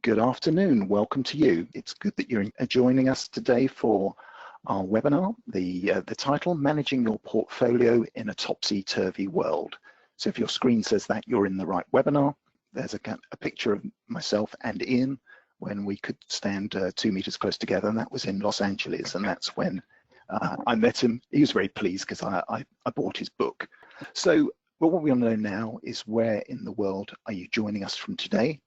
Good afternoon, welcome to you. It's good that you're joining us today for our webinar. The title, Managing Your Portfolio in a Topsy-Turvy World. So if your screen says that, you're in the right webinar. There's a picture of myself and Iain when we could stand 2 meters close together, and that was in Los Angeles, and that's when I met him. He was very pleased because I bought his book. So what we want to know now is where in the world are you joining us from today?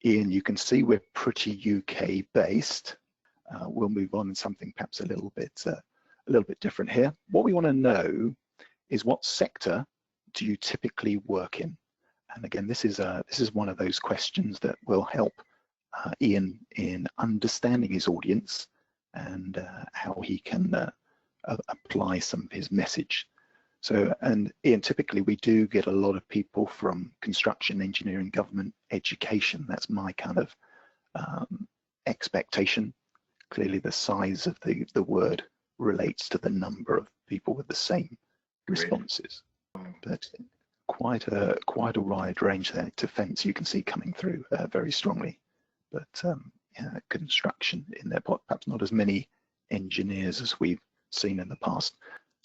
Iain, you can see we're pretty UK based. We'll move on to something perhaps a little bit different here. What we want to know is what sector do you typically work in? And again, this is one of those questions that will help Iain in understanding his audience and how he can apply some of his message. So, and Iain, typically we do get a lot of people from construction, engineering, government, education. That's my kind of expectation. Clearly the size of the word relates to the number of people with the same responses. But quite a wide range there. Defence you can see coming through very strongly. But yeah, construction in there, perhaps not as many engineers as we've seen in the past.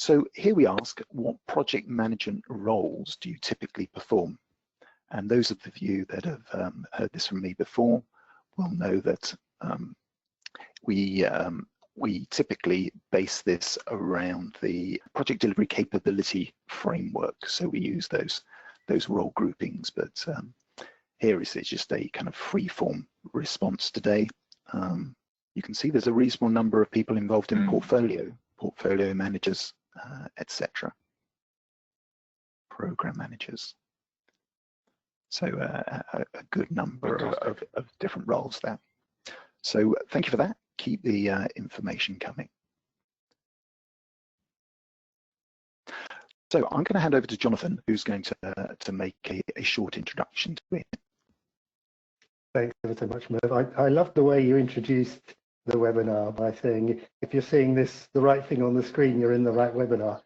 So here we ask, what project management roles do you typically perform? And those of you that have heard this from me before will know that we typically base this around the project delivery capability framework. So we use those role groupings, but here is just a kind of free-form response today. You can see there's a reasonable number of people involved in portfolio managers, etc. Program managers. So a good number of different roles there. So thank you for that. Keep the information coming. So I'm going to hand over to Jonathan, who's going to make a short introduction to it. Thanks ever so much, Merv. I love the way you introduced the webinar by saying, if you're seeing the right thing on the screen, you're in the right webinar.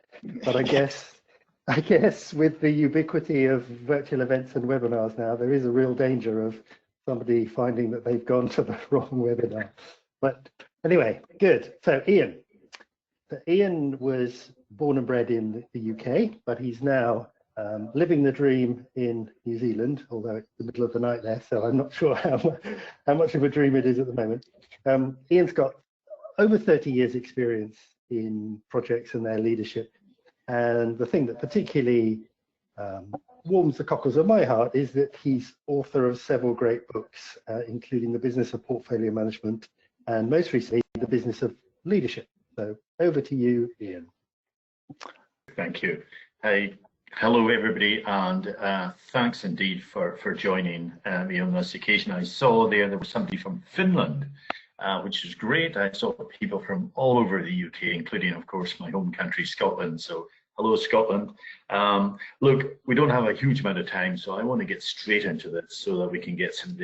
But I guess with the ubiquity of virtual events and webinars now, there is a real danger of somebody finding that they've gone to the wrong webinar. But anyway, good. So Iain was born and bred in the UK, but he's now living the dream in New Zealand, although it's the middle of the night there, so I'm not sure how much of a dream it is at the moment. Iain's got over 30 years experience in projects and their leadership. And the thing that particularly warms the cockles of my heart is that he's author of several great books, including The Business of Portfolio Management and most recently, The Business of Leadership. So over to you, Iain. Thank you. Hey, hello everybody, and thanks indeed for joining me on this occasion. I saw there was somebody from Finland, which is great. I saw people from all over the UK, including, of course, my home country, Scotland. So hello, Scotland. Look, we don't have a huge amount of time, so I want to get straight into this so that we can get some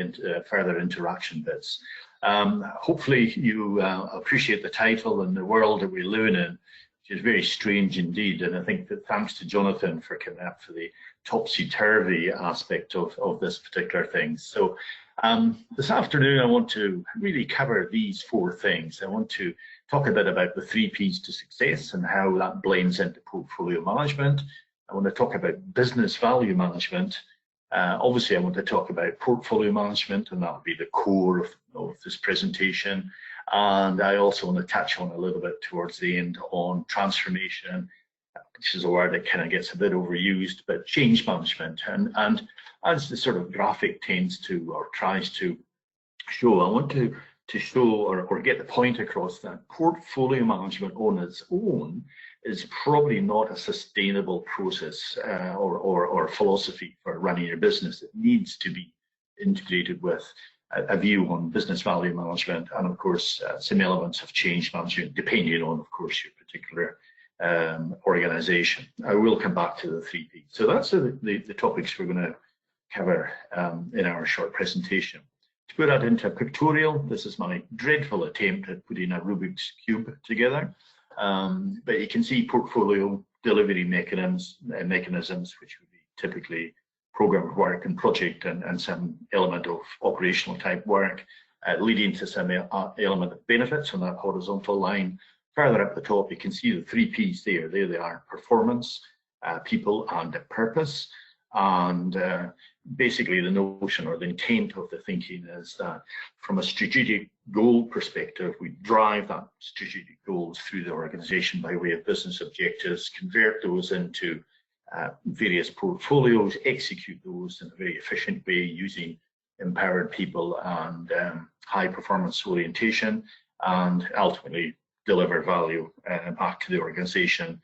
further interaction bits. Hopefully you appreciate the title and the world that we live in, which is very strange indeed. And I think that thanks to Jonathan for coming up for the topsy-turvy aspect of this particular thing. So this afternoon, I want to really cover these 4 things. I want to talk a bit about the 3 Ps to success and how that blends into portfolio management. I want to talk about business value management. Obviously, I want to talk about portfolio management, and that will be the core of this presentation. And I also want to touch on a little bit towards the end on transformation, which is a word that kind of gets a bit overused, but change management. And as the sort of graphic tends to or tries to show, I want to show or get the point across that portfolio management on its own is probably not a sustainable process or philosophy for running your business. It needs to be integrated with a view on business value management and, of course, some elements of change management, depending on, of course, your particular organization. I will come back to the 3 Ps. So that's the topics we're going to cover in our short presentation. To put that into a pictorial, this is my dreadful attempt at putting a Rubik's Cube together. But you can see portfolio delivery mechanisms, which would be typically program of work and project and some element of operational type work, leading to some element of benefits on that horizontal line. Further up the top, you can see the 3 Ps there. There they are: performance, people, and purpose. And basically the notion or the intent of the thinking is that from a strategic goal perspective, we drive that strategic goals through the organization by way of business objectives, convert those into various portfolios, execute those in a very efficient way using empowered people and high performance orientation, and ultimately deliver value back to the organization,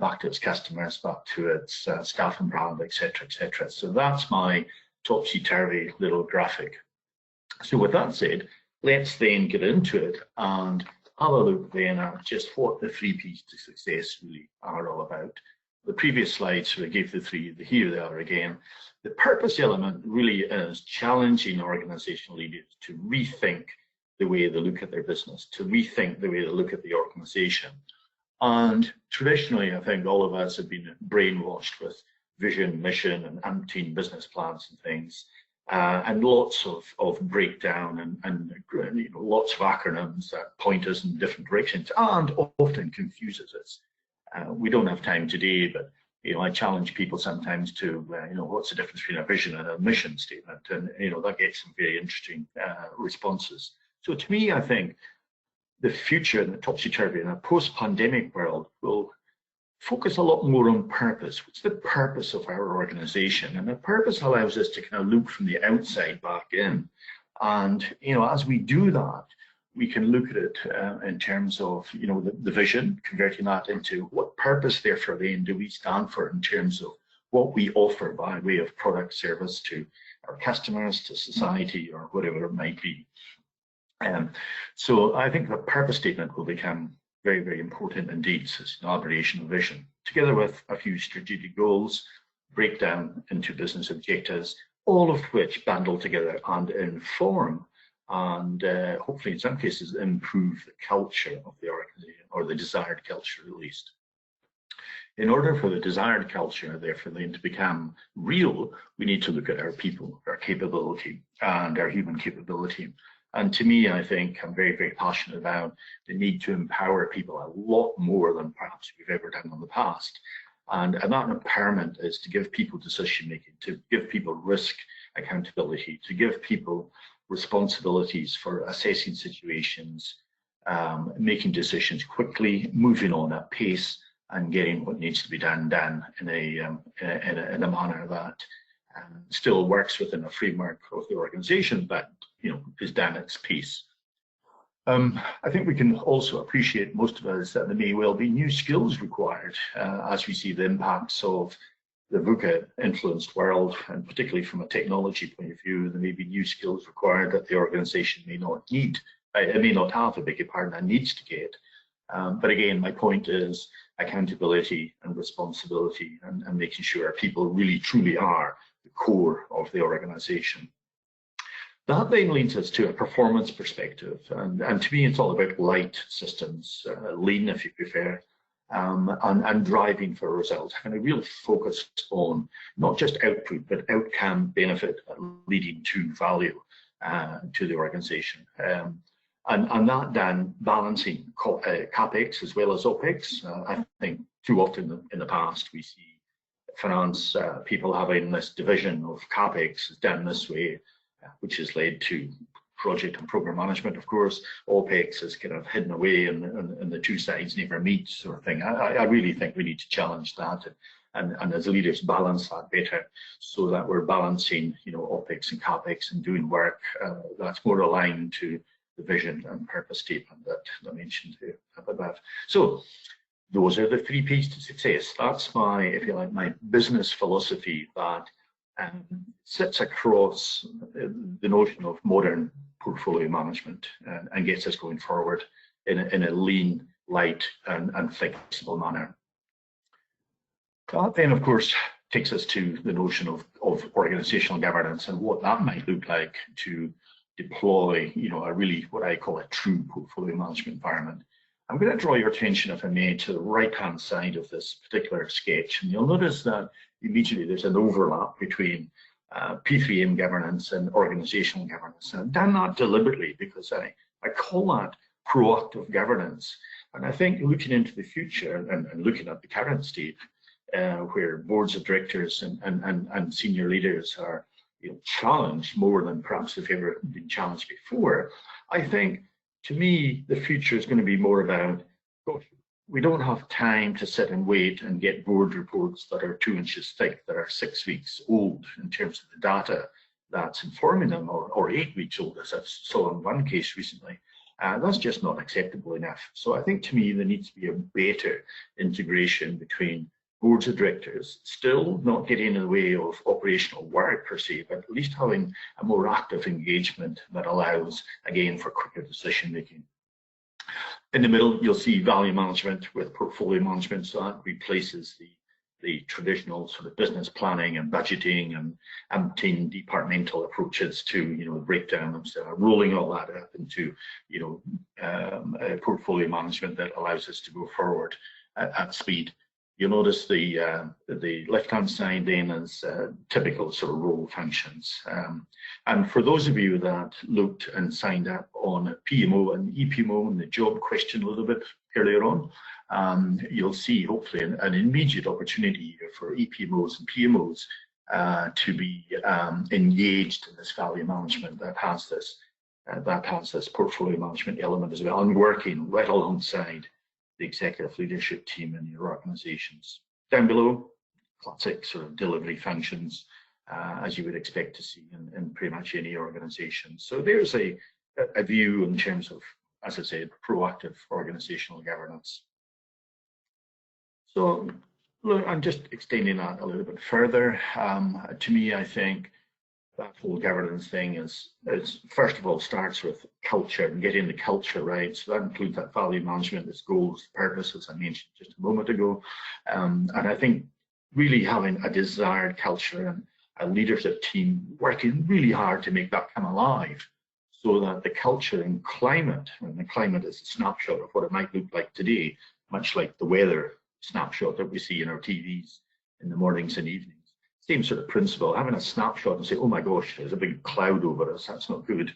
back to its customers, back to its staff and brand, etc., etc. So that's my topsy-turvy little graphic. So with that said, let's then get into it and have a look then at just what the 3 Ps to success really are all about. The previous slides sort of gave the 3, here they are again. The purpose element really is challenging organizational leaders to rethink the way they look at their business, to rethink the way they look at the organization. And traditionally, I think all of us have been brainwashed with vision, mission, and umpteen business plans and things, and lots of breakdown and you know, lots of acronyms that point us in different directions and often confuses us. We don't have time today, but you know, I challenge people sometimes to, you know, what's the difference between a vision and a mission statement, and you know, that gets some very interesting responses. So to me, I think the future in the topsy-turvy in a post-pandemic world will focus a lot more on purpose. What's the purpose of our organization? And the purpose allows us to kind of look from the outside back in. And you know, as we do that, we can look at it in terms of, you know, the vision, converting that into what purpose, therefore, then do we stand for in terms of what we offer by way of product, service to our customers, to society, or whatever it might be. So I think the purpose statement will become very, very important indeed. So it's an elaboration of vision, together with a few strategic goals, breakdown into business objectives, all of which bundle together and inform and hopefully in some cases improve the culture of the organization, or the desired culture at least. In order for the desired culture, therefore, then to become real, we need to look at our people, our capability, and our human capability. And to me, I think I'm very, very passionate about the need to empower people a lot more than perhaps we've ever done in the past. And that empowerment is to give people decision making, to give people risk accountability, to give people responsibilities for assessing situations, making decisions quickly, moving on at pace, and getting what needs to be done in a manner that still works within a framework of the organization, but you know, is done at its pace. I think we can also appreciate, most of us, that there may well be new skills required as we see the impacts of the VUCA influenced world, and particularly from a technology point of view, there may be new skills required that the organization may not need, it may not have, I beg your pardon, and needs to get. But again, my point is accountability and responsibility, and making sure people really truly are the core of the organization. That then leads us to a performance perspective, and to me it's all about light systems, lean if you prefer, and driving for results, and a real focus on not just output but outcome, benefit, leading to value to the organization. And that then balancing CapEx as well as OpEx. I think too often in the past we see finance people having this division of CapEx is done this way, which has led to project and program management. Of course, OpEx is kind of hidden away and the two sides never meet, sort of thing. I really think we need to challenge that and as leaders balance that better, so that we're balancing, you know, OpEx and CapEx and doing work that's more aligned to the vision and purpose statement that I mentioned here above. So those are the 3 Ps to success. That's my, if you like, my business philosophy that sits across the notion of modern portfolio management and gets us going forward in a lean, light, and flexible manner. That then, of course, takes us to the notion of organizational governance and what that might look like to deploy, you know, a really what I call a true portfolio management environment. I'm going to draw your attention, if I may, to the right-hand side of this particular sketch, and you'll notice that immediately there's an overlap between P3M governance and organisational governance. And I've done that deliberately because I call that proactive governance. And I think looking into the future and looking at the current state, where boards of directors and senior leaders are challenged more than perhaps they've ever been challenged before, I think, to me, the future is going to be more about, gosh, we don't have time to sit and wait and get board reports that are 2 inches thick, that are 6 weeks old in terms of the data that's informing them, or 8 weeks old, as I saw in one case recently. That's just not acceptable enough. So I think, to me, there needs to be a better integration between boards of directors, still not getting in the way of operational work per se, but at least having a more active engagement that allows, again, for quicker decision making. In the middle, you'll see value management with portfolio management, so that replaces the traditional sort of business planning and budgeting and umpteen departmental approaches to the breakdown of rolling all that up into portfolio management that allows us to go forward at speed. You'll notice the left-hand side then is typical sort of role functions. And for those of you that looked and signed up on PMO and EPMO and the job question a little bit earlier on, you'll see hopefully an immediate opportunity here for EPMOs and PMOs to be engaged in this value management that has this portfolio management element as well, and working right alongside the executive leadership team in your organizations. Down below, classic sort of delivery functions, as you would expect to see in pretty much any organization. So there's a view in terms of, as I said, proactive organizational governance. So look, I'm just extending that a little bit further. To me, I think that whole governance thing is first of all starts with culture and getting the culture right. So that includes that value management, its goals, purpose, as I mentioned just a moment ago. And I think really having a desired culture and a leadership team working really hard to make that come alive, so that the culture and climate, and the climate is a snapshot of what it might look like today, much like the weather snapshot that we see in our TVs in the mornings and evenings. Same sort of principle, having a snapshot and say, oh my gosh, there's a big cloud over us, that's not good.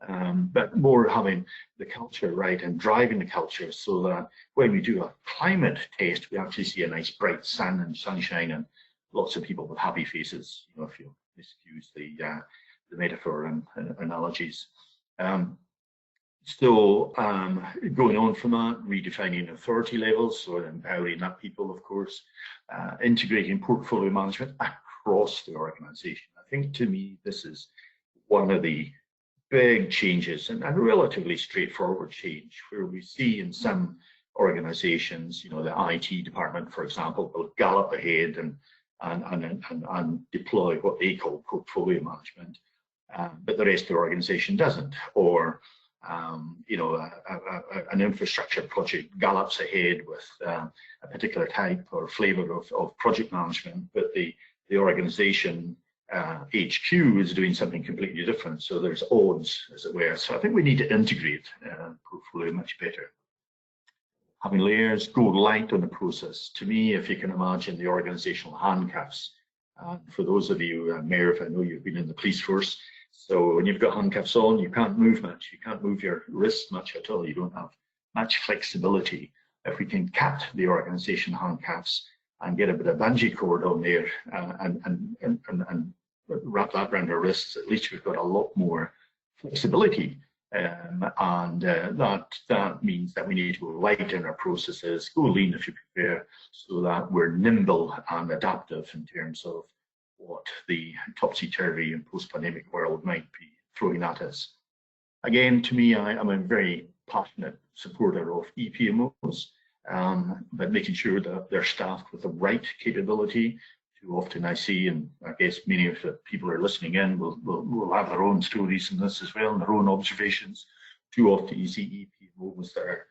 But more having the culture right and driving the culture so that when we do a climate test, we actually see a nice bright sun and sunshine and lots of people with happy faces, if you excuse the metaphor and analogies. So going on from that, redefining authority levels, so empowering that people, of course, integrating portfolio management across the organization. I think, to me, this is one of the big changes and relatively straightforward change, where we see in some organizations, the IT department, for example, will gallop ahead and deploy what they call portfolio management, but the rest of the organization doesn't. Or an infrastructure project gallops ahead with a particular type or flavor of project management, but the organization HQ is doing something completely different. So there's odds, as it were. So I think we need to integrate portfolio much better. Having layers, go light on the process. To me, if you can imagine the organizational handcuffs, for those of you, Merv, I know you've been in the police force. So when you've got handcuffs on, you can't move much. You can't move your wrists much at all. You don't have much flexibility. If we can cut the organization handcuffs and get a bit of bungee cord on there and wrap that around our wrists, at least we've got a lot more flexibility. And that means that we need to go light in our processes, go lean if you prefer, so that we're nimble and adaptive in terms of what the topsy-turvy and post-pandemic world might be throwing at us. Again, to me, I'm a very passionate supporter of EPMOs, but making sure that they're staffed with the right capability. Too often I see, and I guess many of the people who are listening in will have their own stories in this as well, and their own observations. Too often you see EPMOs that are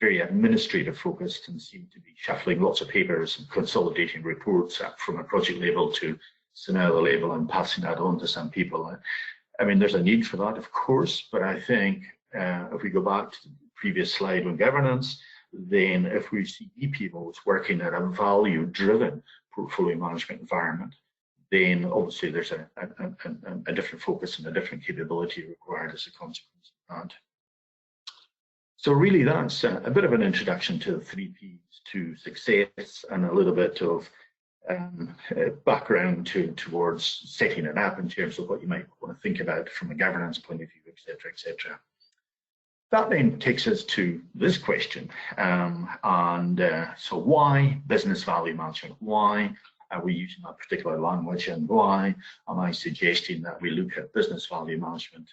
very administrative focused and seem to be shuffling lots of papers and consolidating reports up from a project level to scenario level and passing that on to some people. I mean, there's a need for that, of course, but I think if we go back to the previous slide on governance, then if we see EPMOs working at a value-driven portfolio management environment, then obviously there's a different focus and a different capability required as a consequence of that. So really that's a bit of an introduction to the 3 Ps to success and a little bit of background towards setting it up in terms of what you might want to think about from a governance point of view, etc., etc. That then takes us to this question, so why business value management? Why are we using that particular language, and why am I suggesting that we look at business value management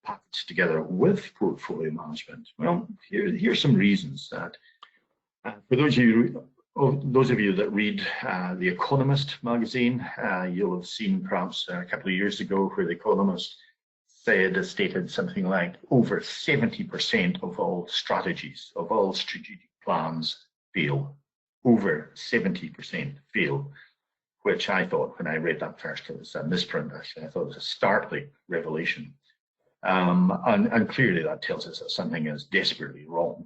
packaged together with portfolio management? Well, here's some reasons that for those of you that read The Economist magazine, you'll have seen perhaps a couple of years ago where The Economist stated something like over 70% of all strategies, of all strategic plans fail. Over 70% fail, which I thought when I read that first, it was a misprint. Actually, I thought it was a startling revelation. And clearly that tells us that something is desperately wrong.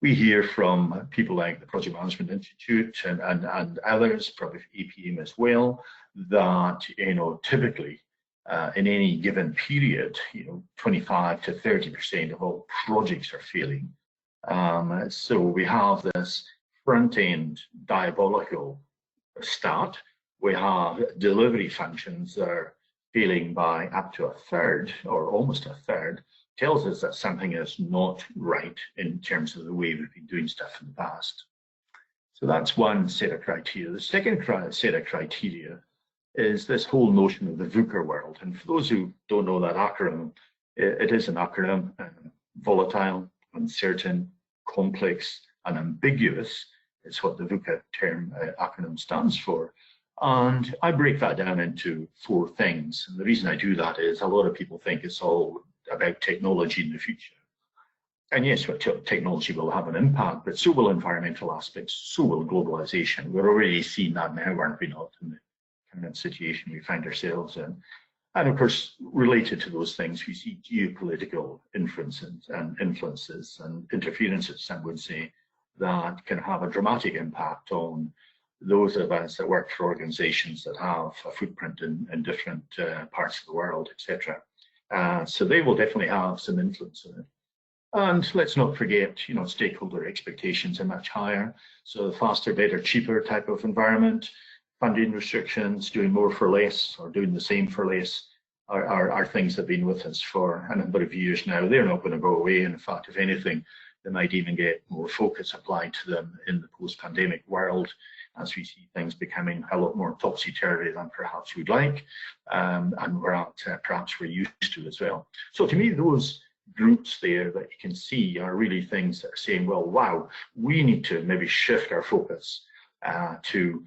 We hear from people like the Project Management Institute and others, probably APM as well, that typically in any given period, 25 to 30% of all projects are failing. So we have this front-end diabolical start. We have delivery functions that are failing by up to a third or almost a third. Tells us that something is not right in terms of the way we've been doing stuff in the past. So that's one set of criteria. The second set of criteria is this whole notion of the VUCA world. And for those who don't know that acronym, it is an acronym, volatile, uncertain, complex, and ambiguous. It's what the VUCA term acronym stands for. And I break that down into 4 things. And the reason I do that is a lot of people think it's all about technology in the future. And yes, technology will have an impact, but so will environmental aspects, so will globalization. We're already seeing that now, aren't we not, in the current situation we find ourselves in. And of course, related to those things, we see geopolitical influences and interferences, some would say, that can have a dramatic impact on those of us that work for organizations that have a footprint in different parts of the world, etc. So they will definitely have some influence in it. And let's not forget, stakeholder expectations are much higher. So the faster, better, cheaper type of environment, funding restrictions, doing more for less or doing the same for less are things that have been with us for a number of years now. They're not going to go away. In fact, if anything, they might even get more focus applied to them in the post-pandemic world as we see things becoming a lot more topsy-turvy than perhaps we'd like, and perhaps we're used to as well. So to me, those groups there that you can see are really things that are saying, well, wow, we need to maybe shift our focus to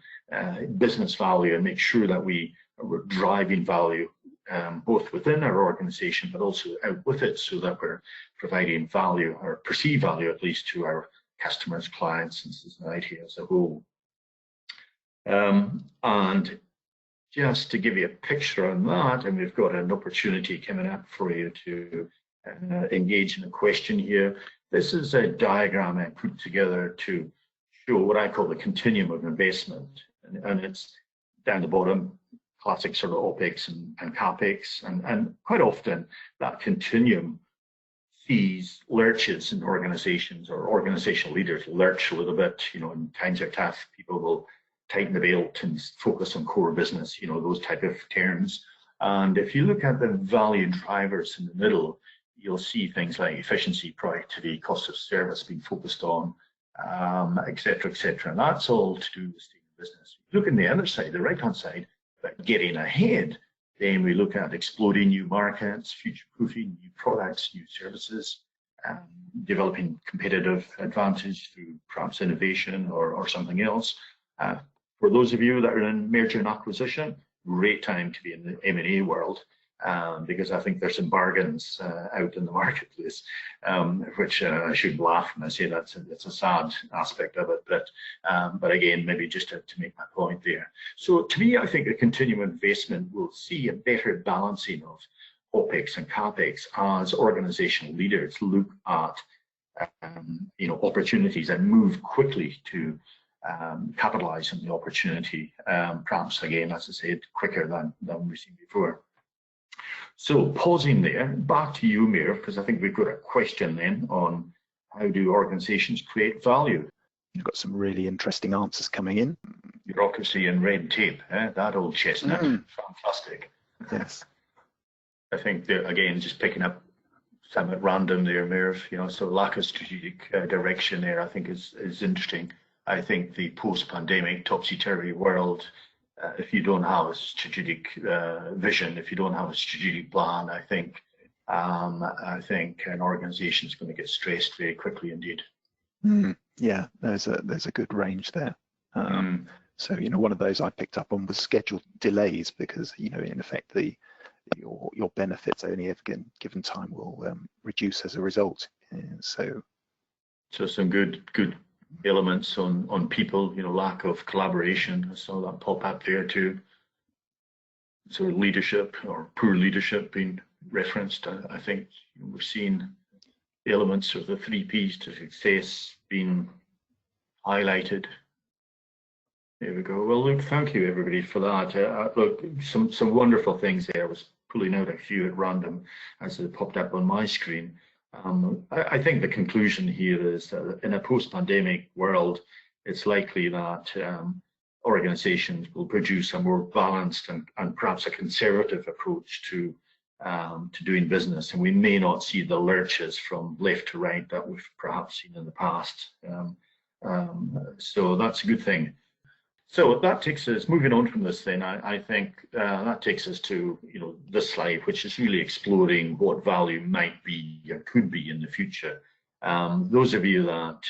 business value and make sure that we're driving value both within our organization, but also out with it, so that we're providing value, or perceived value at least, to our customers, clients, and society as a whole. And just to give you a picture on that, and we've got an opportunity coming up for you to engage in a question here. This is a diagram I put together to show what I call the continuum of investment, and it's down the bottom, classic sort of OPEX and CAPEX, and quite often that continuum sees lurches in organizations, or organizational leaders lurch a little bit. In times are tough, people will tighten the belt and focus on core business, those type of terms. And if you look at the value drivers in the middle, you'll see things like efficiency, productivity, cost of service being focused on, et cetera, et cetera. And that's all to do with staying in business. Look on the other side, the right-hand side, about getting ahead, then we look at exploding new markets, future-proofing new products, new services, developing competitive advantage through perhaps innovation or something else. For those of you that are in merger and acquisition, great time to be in the M&A world, because I think there's some bargains out in the marketplace, which I should laugh when I say it's a sad aspect of it, but again, maybe just to make my point there. So to me, I think a continuum investment will see a better balancing of OPEX and CAPEX as organizational leaders look at opportunities and move quickly to capitalise on the opportunity, perhaps again, as I said, quicker than we've seen before. So pausing there, back to you, Mayor, because I think we've got a question then on how do organisations create value? You've got some really interesting answers coming in. Bureaucracy and red tape, that old chestnut, fantastic. Yes. I think that, again, just picking up some at random there, Mayor, so lack of strategic direction there, I think is interesting. I think the post-pandemic topsy-turvy world, if you don't have a strategic vision, if you don't have a strategic plan, I think an organisation is going to get stressed very quickly indeed. Yeah, there's a good range there. So one of those I picked up on was scheduled delays, because in effect your benefits only ever given time will reduce as a result. So some good elements on people, lack of collaboration. I saw that pop up there too. So leadership or poor leadership being referenced. I think we've seen elements of the 3 Ps to success being highlighted. There we go. Well, look, thank you everybody for that. Look, some wonderful things there. I was pulling out a few at random as it popped up on my screen. I think the conclusion here is that in a post-pandemic world, it's likely that organisations will produce a more balanced and perhaps a conservative approach to doing business, and we may not see the lurches from left to right that we've perhaps seen in the past. So that's a good thing. So that takes us, moving on from this then, I think that takes us to this slide, which is really exploring what value might be or could be in the future. Those of you that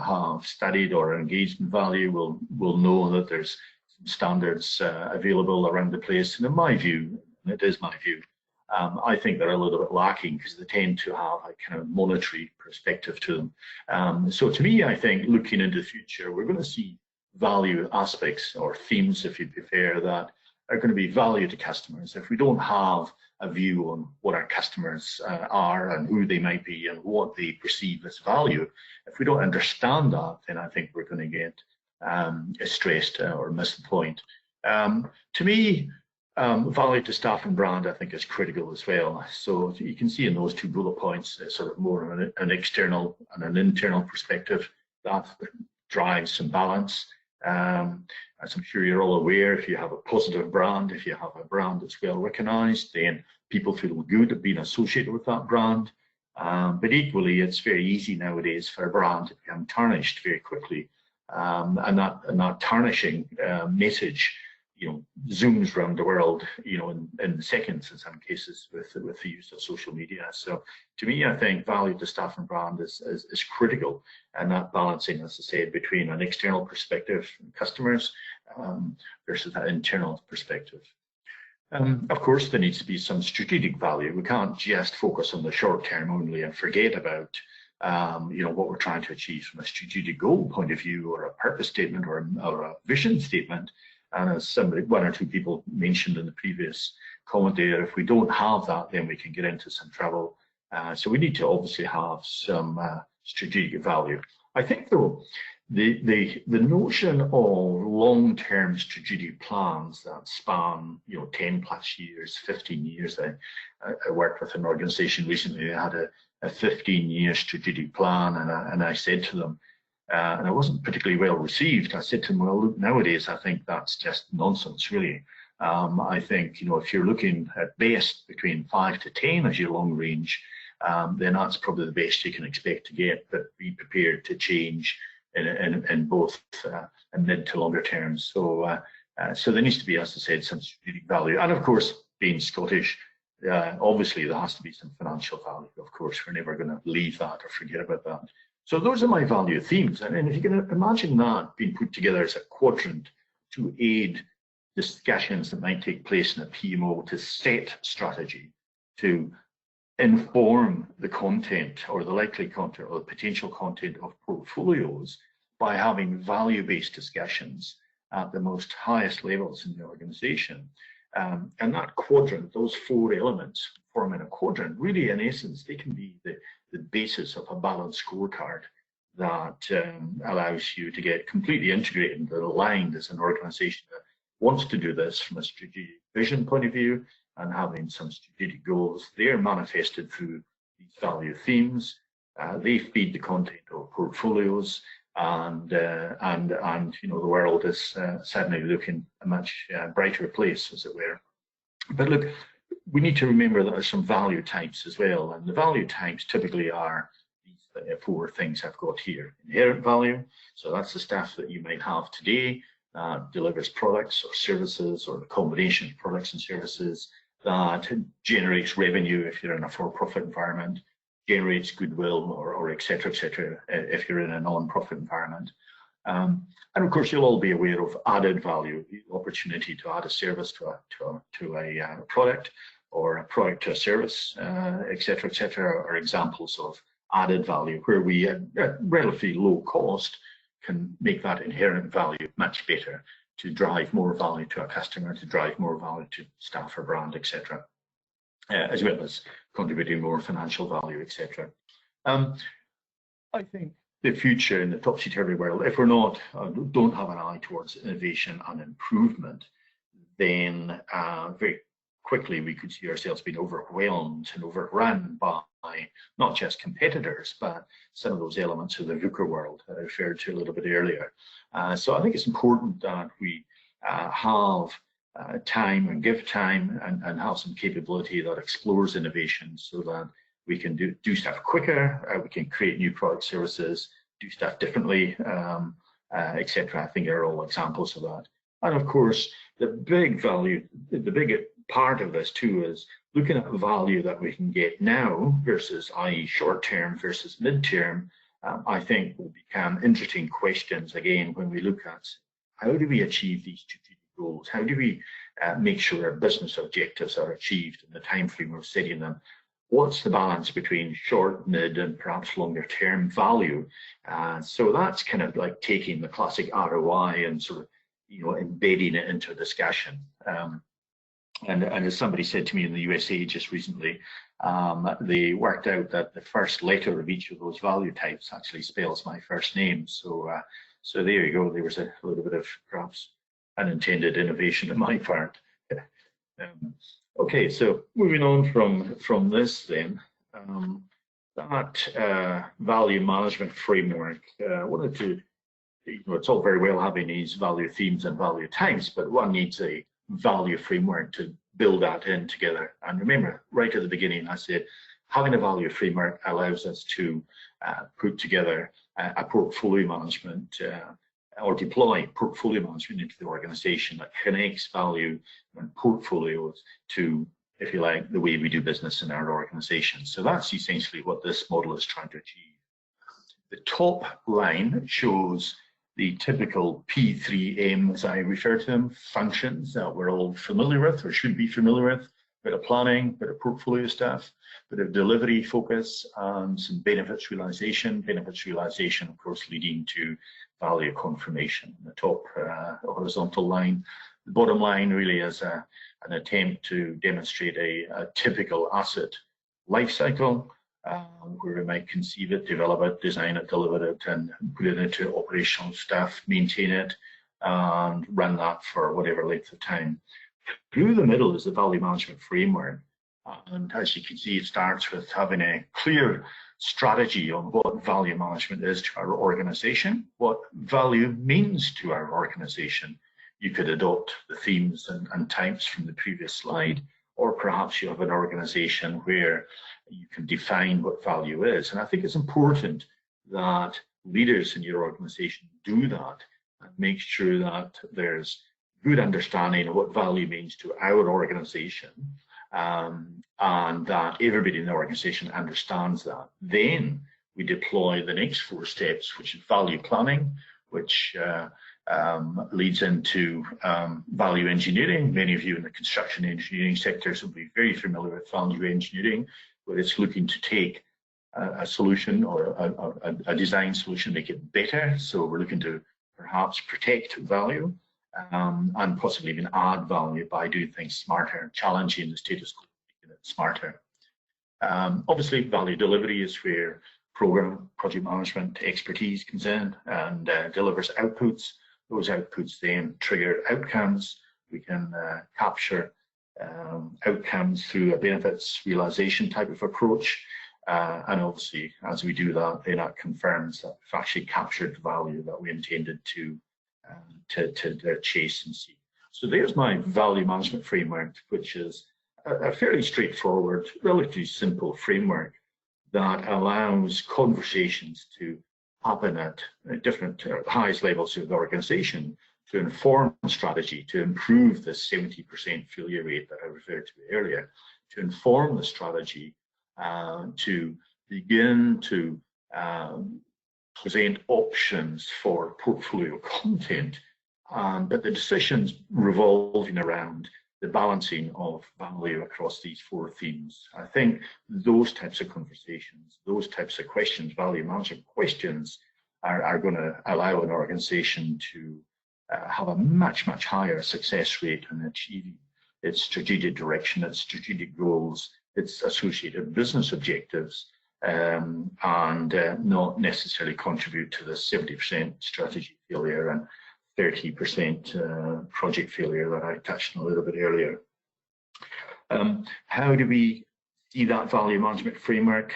have studied or engaged in value will know that there's some standards available around the place, and in my view, and it is my view, I think they're a little bit lacking because they tend to have a kind of monetary perspective to them. So to me, I think looking into the future, we're going to see value aspects or themes, if you prefer, that are going to be value to customers. If we don't have a view on what our customers are and who they might be and what they perceive as value, if we don't understand that, then I think we're going to get stressed or miss the point. To me, value to staff and brand, I think, is critical as well. So you can see in those 2 bullet points, sort of more of an external and an internal perspective that drives some balance. As I'm sure you're all aware, if you have a positive brand, if you have a brand that's well recognised, then people feel good at being associated with that brand. But equally, it's very easy nowadays for a brand to become tarnished very quickly, and that tarnishing message, zooms around the world, in seconds in some cases with the use of social media. So to me, I think value to staff and brand is critical, and that balancing, as I said, between an external perspective from customers versus that internal perspective. Of course, there needs to be some strategic value. We can't just focus on the short term only and forget about what we're trying to achieve from a strategic goal point of view, or a purpose statement, or a vision statement. And as one or two people mentioned in the previous comment there, if we don't have that, then we can get into some trouble. So we need to obviously have some strategic value. I think, though, the notion of long-term strategic plans that span 10 plus years, 15 years. I worked with an organisation recently that had a 15-year strategic plan, and I said to them, and I wasn't particularly well received. I said to them, well, look, nowadays I think that's just nonsense, really. I think, if you're looking at best between 5 to 10 as your long range, then that's probably the best you can expect to get, but be prepared to change in both mid to longer terms. So there needs to be, as I said, some strategic value. And of course, being Scottish, obviously there has to be some financial value. Of course, we're never going to leave that or forget about that. So those are my value themes. And if you can imagine that being put together as a quadrant to aid discussions that might take place in a PMO to set strategy, to inform the content or the likely content or the potential content of portfolios by having value-based discussions at the most highest levels in the organisation. And that quadrant, those 4 elements forming a quadrant, really in essence, they can be the basis of a balanced scorecard that allows you to get completely integrated and aligned as an organisation that wants to do this from a strategic vision point of view and having some strategic goals. They're manifested through these value themes. They feed the content of portfolios, and you know, the world is suddenly looking a much brighter place, as it were. But look, we need to remember that there's some value types as well, and the value types typically are these four things I've got here. Inherent value, so that's the stuff that you might have today that delivers products or services, or a combination of products and services that generates revenue if you're in a for-profit environment, generates goodwill, or et cetera, if you're in a non-profit environment. And of course, you'll all be aware of added value, the opportunity to add a service to a product, or a product to a service, et cetera, are examples of added value, where we, at relatively low cost, can make that inherent value much better to drive more value to a customer, to drive more value to staff or brand, et cetera, as well as contributing more financial value, et cetera. I think the future in the topsy-turvy world, if we're not, don't have an eye towards innovation and improvement, then very quickly we could see ourselves being overwhelmed and overrun by not just competitors, but some of those elements of the VUCA world that I referred to a little bit earlier. So I think it's important that we have time and give time and have some capability that explores innovation, so that we can do stuff quicker, we can create new product services, do stuff differently, etc. I think are all examples of that. And of course, the big part of this too is looking at the value that we can get now versus, i.e., short term versus mid-term. I think will become interesting questions again when we look at how do we achieve these strategic goals? How do we make sure our business objectives are achieved in the time frame we're setting them? What's the balance between short, mid, and perhaps longer term value? So that's kind of like taking the classic ROI and sort of, you know, embedding it into a discussion. And as somebody said to me in the USA just recently, they worked out that the first letter of each of those value types actually spells my first name. So so there you go. There was a little bit of perhaps unintended innovation on my part. Okay, so moving on from this then, that value management framework, I wanted to, you know, it's all very well having these value themes and value types, but one needs a value framework to build that in together. And remember, right at the beginning, I said having a value framework allows us to put together a portfolio management or deploy portfolio management into the organization that connects value and portfolios to, if you like, the way we do business in our organization. So that's essentially what this model is trying to achieve. The top line shows the typical P3M, as I refer to them, functions that we're all familiar with or should be familiar with. A bit of planning, a bit of portfolio stuff, a bit of delivery focus, and some benefits realization. Benefits realization, of course, leading to value confirmation. The top horizontal line. The bottom line really is an attempt to demonstrate a typical asset life cycle, where we might conceive it, develop it, design it, deliver it, and put it into operational stuff, maintain it, and run that for whatever length of time. Through the middle is the value management framework. And as you can see, it starts with having a clear strategy on what value management is to our organization, what value means to our organization. You could adopt the themes and types from the previous slide, or perhaps you have an organization where you can define what value is. And I think it's important that leaders in your organization do that and make sure that there's good understanding of what value means to our organization, and that everybody in the organization understands that. Then we deploy the next 4 steps, which is value planning, which leads into value engineering. Many of you in the construction engineering sectors will be very familiar with value engineering, where it's looking to take a solution or a design solution, make it better. So we're looking to perhaps protect value, and possibly even add value by doing things smarter, challenging the status quo, making it smarter. Obviously, value delivery is where program project management expertise comes in and delivers outputs. Those outputs then trigger outcomes. We can capture outcomes through a benefits realization type of approach. And obviously, as we do that, then that confirms that we've actually captured value that we intended to chase and see. So there's my value management framework, which is a fairly straightforward, relatively simple framework that allows conversations to happen at different highest levels of the organization to inform strategy, to improve the 70% failure rate that I referred to earlier, to inform the strategy, to begin to present options for portfolio content, but the decisions revolving around the balancing of value across these four themes. I think those types of conversations, those types of questions, value management questions, are going to allow an organization to have a much, much higher success rate in achieving its strategic direction, its strategic goals, its associated business objectives, and not necessarily contribute to the 70% strategy failure and 30% project failure that I touched on a little bit earlier. How do we see that value management framework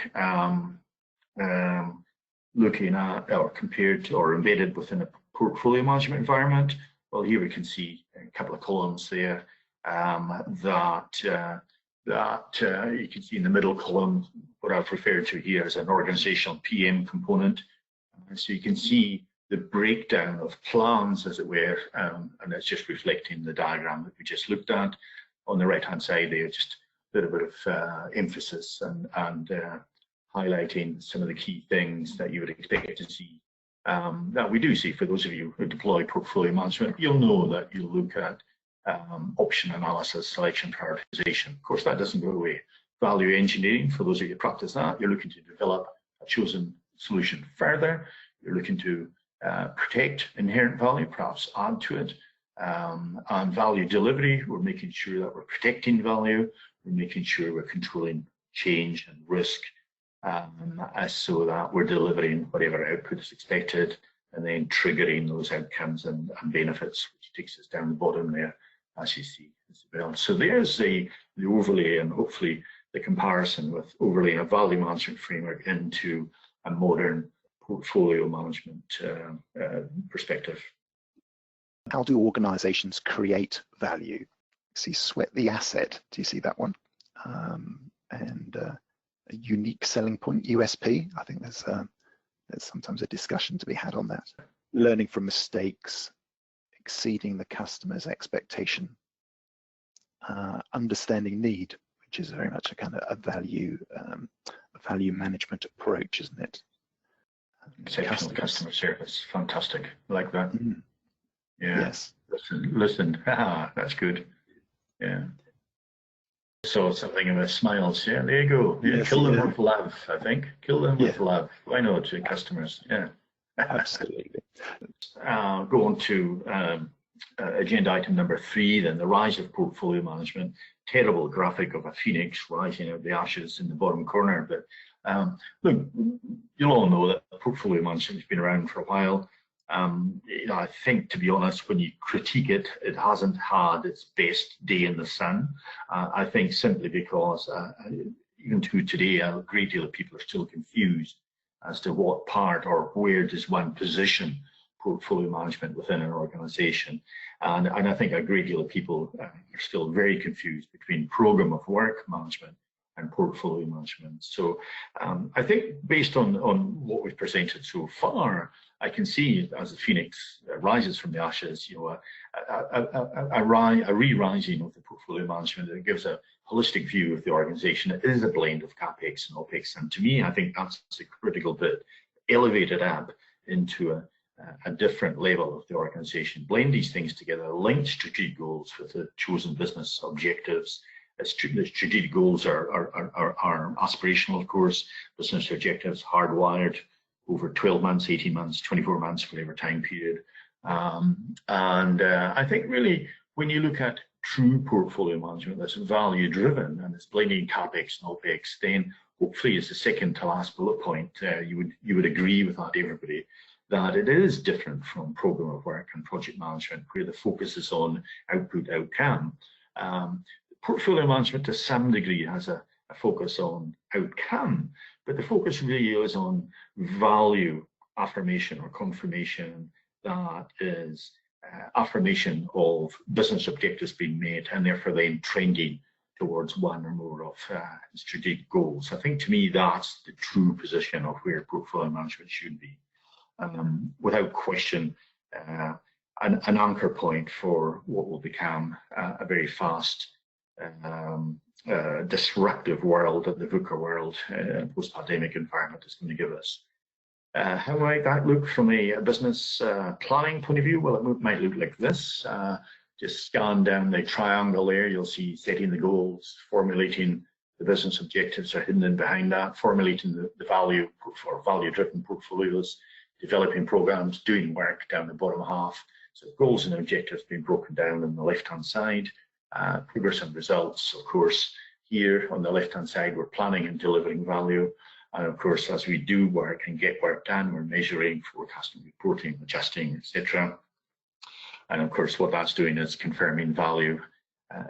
looking at or compared to or embedded within a portfolio management environment? Well, here we can see a couple of columns there that you can see in the middle column what I've referred to here as an organizational PM component. So you can see the breakdown of plans, as it were, and it's just reflecting the diagram that we just looked at. On the right-hand side there, just a little bit of emphasis and highlighting some of the key things that you would expect to see, that we do see. For those of you who deploy portfolio management, you'll know that you'll look at option analysis, selection, prioritization. Of course, that doesn't go away. Value engineering, for those of you who practice that, you're looking to develop a chosen solution further. You're looking to protect inherent value, perhaps add to it. And value delivery, we're making sure that we're protecting value. We're making sure we're controlling change and risk, so that we're delivering whatever output is expected, and then triggering those outcomes and benefits, which takes us down the bottom there, as you see as well. So there's the overlay, and hopefully the comparison with overlaying a value management framework into a modern portfolio management perspective. How do organizations create value? See, sweat the asset. Do you see that one? And a unique selling point, USP. I think there's sometimes a discussion to be had on that. Learning from mistakes, exceeding the customer's expectation, understanding need, which is very much a kind of a value management approach, isn't it? Exceptional customer service, fantastic. I like that. Mm. Yeah. Yes. Listen. That's good. Yeah. So something about smiles. Yeah, there you go. Yeah, yes, kill them with love. I think kill them with love. Why not to customers? Yeah. Absolutely. Go on to agenda item number 3. Then the rise of portfolio management. Terrible graphic of a phoenix rising out of the ashes in the bottom corner, but. Look, you'll all know that portfolio management has been around for a while. I think, to be honest, when you critique it, it hasn't had its best day in the sun. I think simply because even to today, a great deal of people are still confused as to what part or where does one position portfolio management within an organization. And I think a great deal of people are still very confused between program of work management and portfolio management. So I think based on what we've presented so far, I can see as the phoenix rises from the ashes, a re-rising of the portfolio management that gives a holistic view of the organization. It is a blend of CapEx and OpEx, and to me, I think that's the critical bit. Elevate it up into a different level of the organization. Blend these things together, link strategic goals with the chosen business objectives. The strategic goals are aspirational, of course. Business objectives hardwired over 12 months, 18 months, 24 months, whatever time period. I think really when you look at true portfolio management that's value driven and it's blending CapEx and OpEx, then hopefully as the second to last bullet point, you would agree with that, everybody, that it is different from program of work and project management, where the focus is on output outcome. Portfolio management to some degree has a focus on outcome, but the focus really is on value affirmation or confirmation, that is affirmation of business objectives being met and therefore then trending towards one or more of strategic goals. I think to me that's the true position of where portfolio management should be. Without question, an anchor point for what will become a very fast disruptive world that the VUCA world, post-pandemic environment, is going to give us. How might that look from a business planning point of view? Well, it might look like this. Just scan down the triangle there, you'll see setting the goals, formulating the business objectives are hidden in behind that, formulating the value for value-driven portfolios, developing programs, doing work down the bottom half. So goals and objectives being broken down on the left-hand side. Progress and results, of course, here on the left-hand side, we're planning and delivering value. And of course, as we do work and get work done, we're measuring, forecasting, reporting, adjusting, etc. And of course, what that's doing is confirming value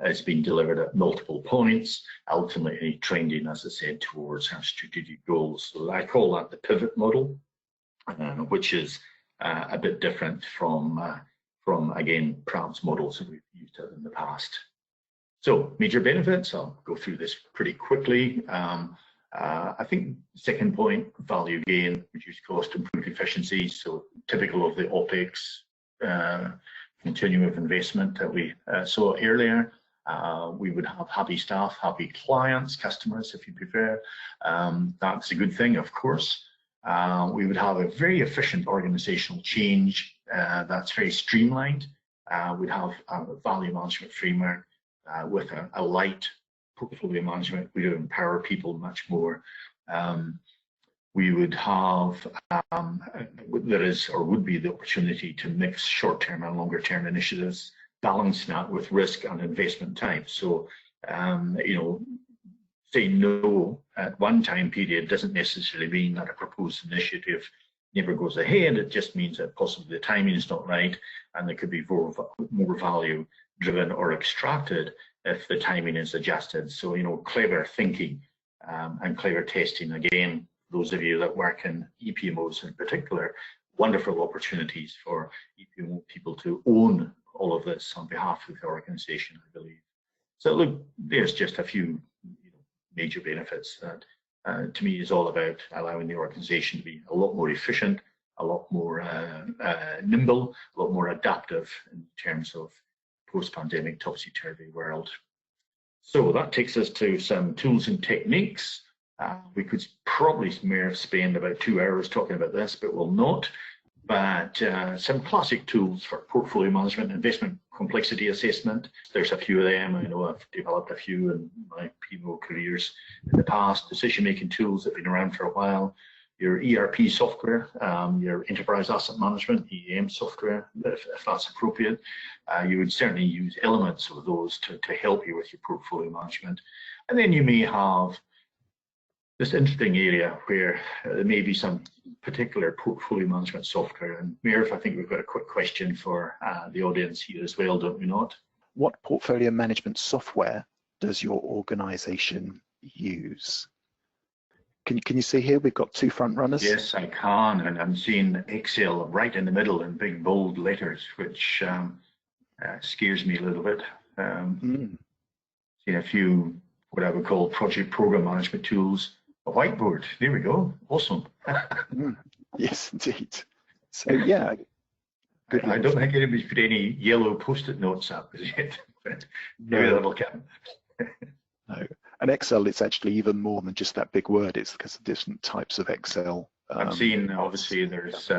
as being delivered at multiple points, ultimately trending, as I said, towards our strategic goals. So I call that the pivot model, which is a bit different from again, perhaps models that we've used in the past. So major benefits, I'll go through this pretty quickly. I think second point, value gain, reduced cost, improved efficiency. So typical of the OPEX continuum of investment that we saw earlier. We would have happy staff, happy clients, customers, if you prefer. That's a good thing, of course. We would have a very efficient organizational change that's very streamlined. We'd have a value management framework with a light portfolio management. We would empower people much more. We would have, there is or would be the opportunity to mix short-term and longer-term initiatives, balancing that with risk and investment time. So, you know, saying no at one time period doesn't necessarily mean that a proposed initiative never goes ahead. It just means that possibly the timing is not right, and there could be more value driven or extracted if the timing is adjusted. So, you know, clever thinking and clever testing. Again, those of you that work in EPMOs in particular, wonderful opportunities for EPMO people to own all of this on behalf of the organization, I believe. So look, there's just a few major benefits that to me is all about allowing the organization to be a lot more efficient, a lot more nimble, a lot more adaptive in terms of post-pandemic topsy-turvy world. So that takes us to some tools and techniques. We could probably spend about 2 hours talking about this, but we'll not. But some classic tools for portfolio management, investment complexity assessment. There's a few of them. I know I've developed a few in my PMO careers in the past. Decision-making tools that have been around for a while. Your ERP software, your enterprise asset management, EAM software, if that's appropriate. You would certainly use elements of those to help you with your portfolio management. And then you may have this interesting area where there may be some particular portfolio management software. And Mirav, I think we've got a quick question for the audience here as well, don't we not? What portfolio management software does your organization use? Can you see here, we've got 2 front runners? Yes, I can, and I'm seeing Excel right in the middle in big bold letters, which scares me a little bit. Seeing a few, what I would call project program management tools. A whiteboard, there we go, awesome. Yes, indeed. So yeah. Good. I don't think anybody's put any yellow post-it notes up as yet, but maybe that'll come. No. And Excel, it's actually even more than just that big word. It's because of different types of Excel. I've seen, obviously, there's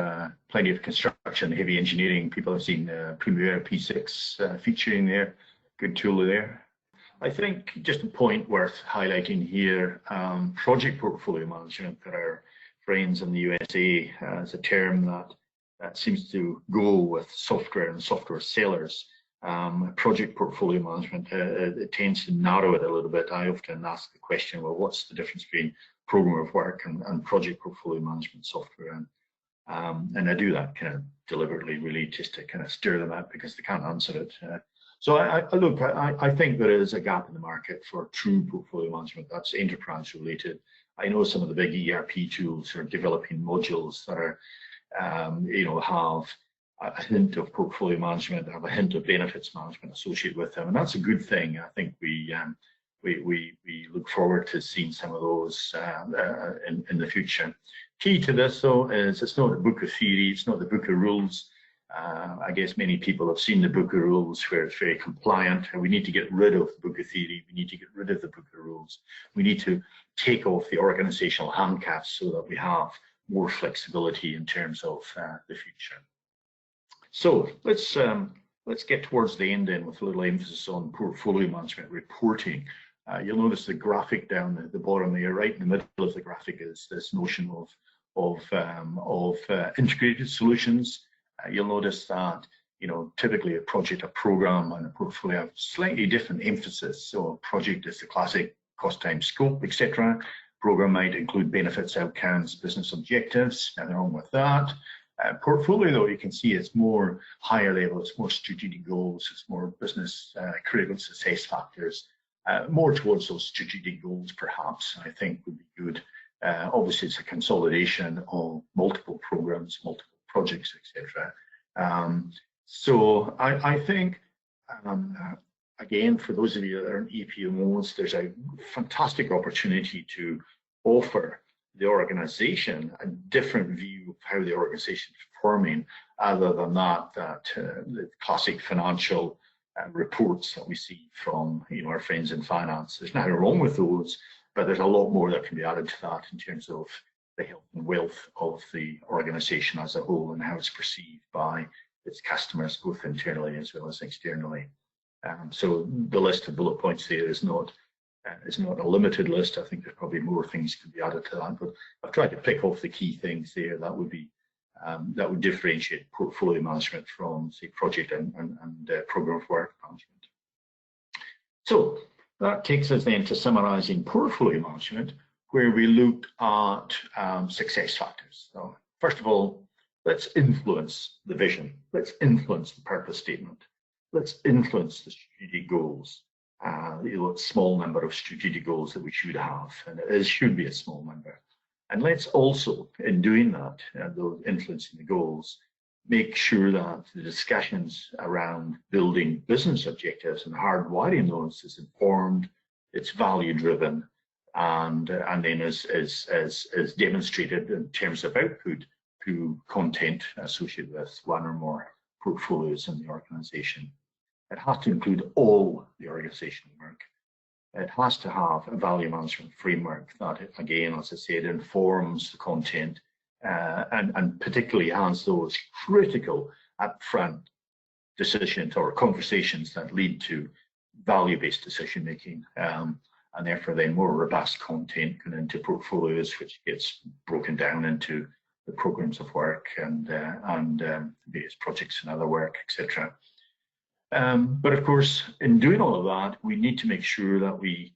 plenty of construction, heavy engineering. People have seen Premier P6 featuring there. Good tool there. I think just a point worth highlighting here, project portfolio management that our friends in the USA is a term that seems to go with software and software sellers. Project portfolio management, it tends to narrow it a little bit. I often ask the question, well, what's the difference between program of work and project portfolio management software. And I do that kind of deliberately, really, just to kind of stir them out because they can't answer it. So I think there is a gap in the market for true portfolio management that's enterprise related. I know some of the big ERP tools are developing modules that are, have a hint of portfolio management, have a hint of benefits management associated with them, and that's a good thing. I think we look forward to seeing some of those in the future. Key to this, though, is it's not a book of theory, it's not the book of rules. I guess many people have seen the book of rules where it's very compliant, and we need to get rid of the book of theory, we need to get rid of the book of rules. We need to take off the organisational handcuffs so that we have more flexibility in terms of the future. So let's get towards the end then with a little emphasis on portfolio management reporting. You'll notice the graphic down at the bottom there, right in the middle of the graphic is this notion of integrated solutions. You'll notice that, typically a project, a program, and a portfolio have slightly different emphasis. So a project is the classic cost, time, scope, etc. Program might include benefits, outcomes, business objectives. Nothing wrong with that. Portfolio, though, you can see it's more higher level, it's more strategic goals, it's more business critical success factors, more towards those strategic goals, perhaps, I think would be good. Obviously, it's a consolidation of multiple programs, multiple projects, etc. So I think, again, for those of you that are in EPMOs, there's a fantastic opportunity to offer the organisation a different view of how the organisation is performing, other than the classic financial reports that we see from our friends in finance. There's nothing wrong with those, but there's a lot more that can be added to that in terms of the health and wealth of the organisation as a whole and how it's perceived by its customers, both internally as well as externally. So the list of bullet points there is not a limited list. I think there's probably more things could be added to that, but I've tried to pick off the key things there that would differentiate portfolio management from, say, project and program of work management. So that takes us then to summarising portfolio management, where we looked at success factors. So first of all, let's influence the vision. Let's influence the purpose statement. Let's influence the strategic goals. A small number of strategic goals that we should have, and it should be a small number. And let's also, in doing that, those influencing the goals, make sure that the discussions around building business objectives and hardwiring those is informed, it's value-driven, and then is demonstrated in terms of output through content associated with one or more portfolios in the organisation. It has to include all the organizational work. It has to have a value management framework that, again, as I said, informs the content and particularly has those critical upfront decisions or conversations that lead to value-based decision making, and therefore then more robust content going into portfolios, which gets broken down into the programs of work and various projects and other work, etc. But of course, in doing all of that, we need to make sure that we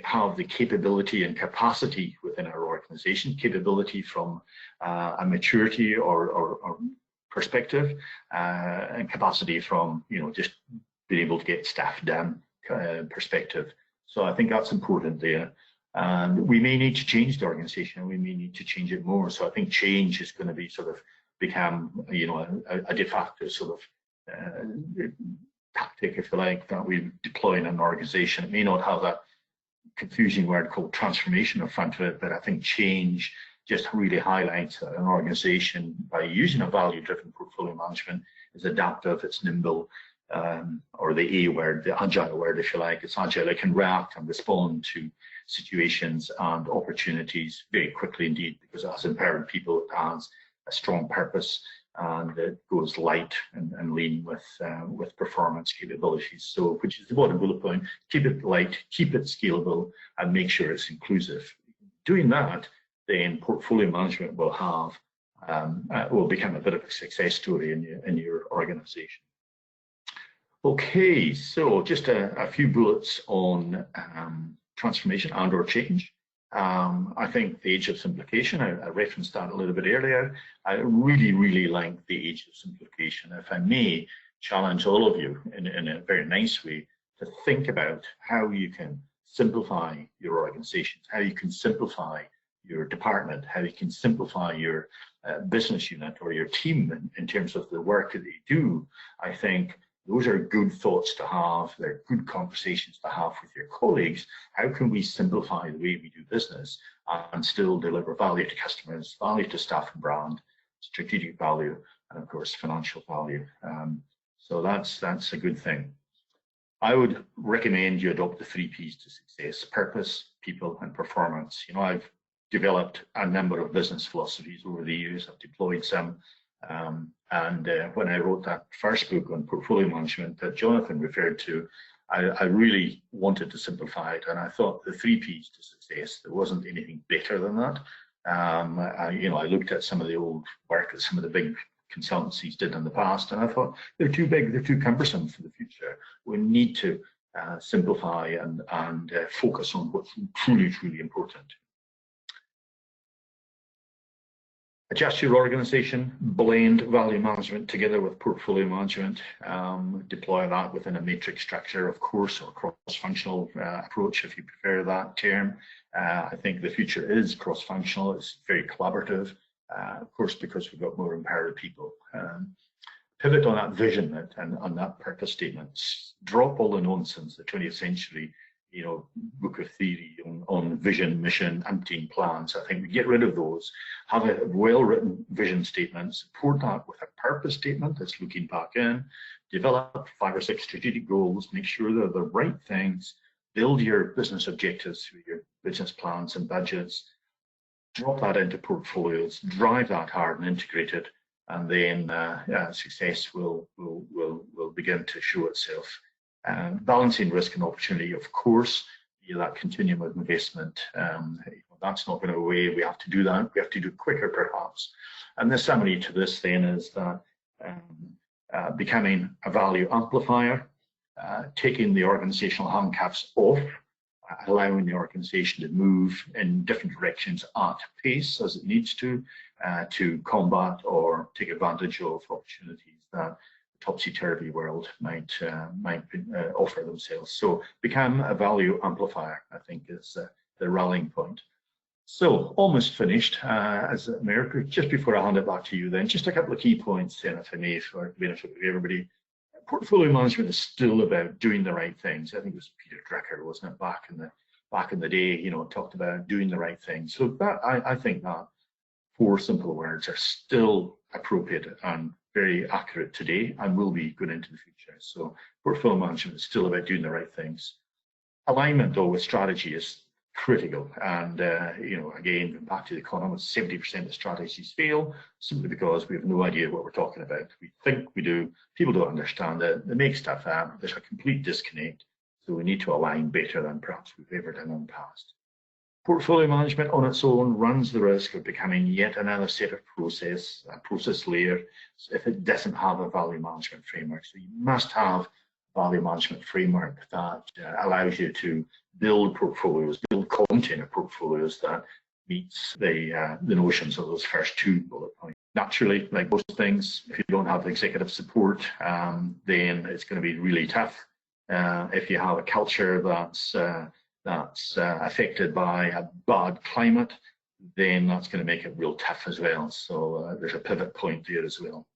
have the capability and capacity within our organisation, capability from a maturity or perspective, and capacity from just being able to get stuff done perspective. So I think that's important there. And we may need to change the organisation, we may need to change it more. So I think change is going to be become a de facto tactic, if you like, that we deploy in an organisation. It may not have that confusing word called transformation in front of it, but I think change just really highlights that an organisation, by using a value-driven portfolio management, is adaptive, it's nimble, or the A word, the agile word, if you like. It's agile, it can react and respond to situations and opportunities very quickly indeed, because it has empowered people, it has a strong purpose, and it goes light and lean with performance capabilities. So, which is the bottom bullet point: keep it light, keep it scalable, and make sure it's inclusive. Doing that, then portfolio management will will become a bit of a success story in your organisation. Okay, so just a few bullets on transformation and/or change. I think the age of simplification, I referenced that a little bit earlier. I really, really like the age of simplification. If I may challenge all of you in a very nice way to think about how you can simplify your organizations, how you can simplify your department, how you can simplify your business unit or your team in terms of the work that they do. I think those are good thoughts to have. They're good conversations to have with your colleagues. How can we simplify the way we do business and still deliver value to customers, value to staff and brand, strategic value, and of course, financial value. So that's a good thing. I would recommend you adopt the 3 Ps to success: purpose, people, and performance. You know, I've developed a number of business philosophies over the years. I've deployed some. When I wrote that first book on portfolio management that Jonathan referred to, I really wanted to simplify it, and I thought the 3 Ps to success, there wasn't anything better than that. I looked at some of the old work that some of the big consultancies did in the past, and I thought they're too big, they're too cumbersome for the future. We need to simplify and focus on what's truly, truly important. Adjust your organization, blend value management together with portfolio management, deploy that within a matrix structure, of course, or cross-functional approach, if you prefer that term. I think the future is cross-functional, it's very collaborative, of course, because we've got more empowered people. Pivot on that vision and on that purpose statement. Drop all the nonsense, the 20th century book of theory on vision, mission, umpteen plans. I think we get rid of those, have a well-written vision statement, support that with a purpose statement that's looking back in, develop 5 or 6 strategic goals, make sure they're the right things, build your business objectives through your business plans and budgets, drop that into portfolios, drive that hard and integrate it, and then success will begin to show itself. Balancing risk and opportunity, of course, that continuum of investment, that's not going to go away. We have to do that. We have to do it quicker, perhaps. And the summary to this then is that becoming a value amplifier, taking the organizational handcuffs off, allowing the organization to move in different directions at pace as it needs to combat or take advantage of opportunities that topsy-turvy world might offer themselves. So become a value amplifier, I think, is the rallying point. So almost finished. As America, just before I hand it back to you, then just a couple of key points, then, if I may, for the benefit of everybody. Portfolio management is still about doing the right things. I think it was Peter Drucker, wasn't it, back in the day, talked about doing the right thing. So that I think that 4 simple words are still appropriate and very accurate today and will be going into the future. So portfolio management is still about doing the right things. Alignment, though, with strategy is critical. And, again, back to the economists, 70% of strategies fail simply because we have no idea what we're talking about. We think we do, people don't understand it, they make stuff up, there's a complete disconnect. So we need to align better than perhaps we've ever done in the past. Portfolio management on its own runs the risk of becoming yet another set of a process layer, if it doesn't have a value management framework. So you must have a value management framework that allows you to build portfolios, build content of portfolios that meets the notions of those first 2 bullet points. Naturally, like most things, if you don't have executive support, then it's going to be really tough. If you have a culture that's affected by a bad climate, then that's going to make it real tough as well. So there's a pivot point there as well.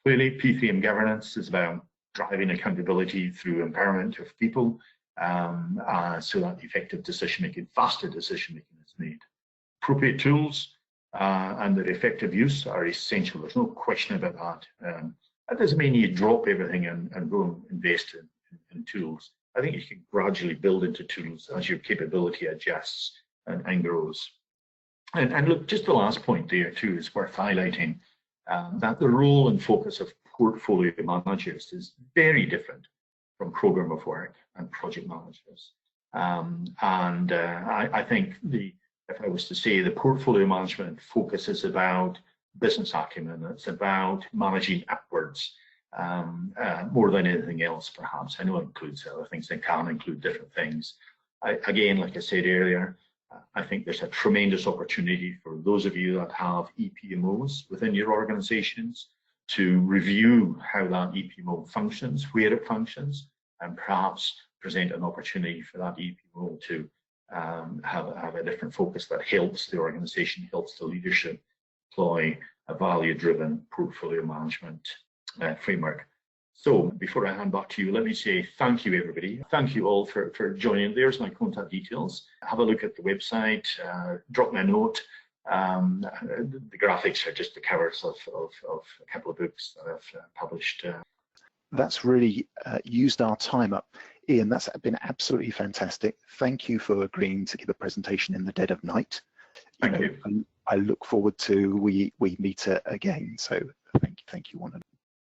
Clearly, P3M governance is about driving accountability through empowerment of people, so that effective decision-making, faster decision-making is made. Appropriate tools and their effective use are essential. There's no question about that. That doesn't mean you drop everything and go and invest in tools. I think you can gradually build into tools as your capability adjusts and grows. And look, just the last point there too is worth highlighting, that the role and focus of portfolio managers is very different from program of work and project managers. I think if I was to say, the portfolio management focus is about business acumen, it's about managing upwards, more than anything else, perhaps. I know it includes other things, it can include different things. Again, like I said earlier, I think there's a tremendous opportunity for those of you that have EPMOs within your organizations to review how that EPMO functions, where it functions, and perhaps present an opportunity for that EPMO to have a different focus that helps the organization, helps the leadership deploy a value-driven portfolio management framework. So before I hand back to you, let me say thank you, everybody. Thank you all for joining. There's my contact details. Have a look at the website, drop me a note. The graphics are just the covers of a couple of books that I've published. That's really used our time up. Iain, that's been absolutely fantastic. Thank you for agreeing to give a presentation in the dead of night. Thank you. I look forward to we meet again. So thank you, one and all.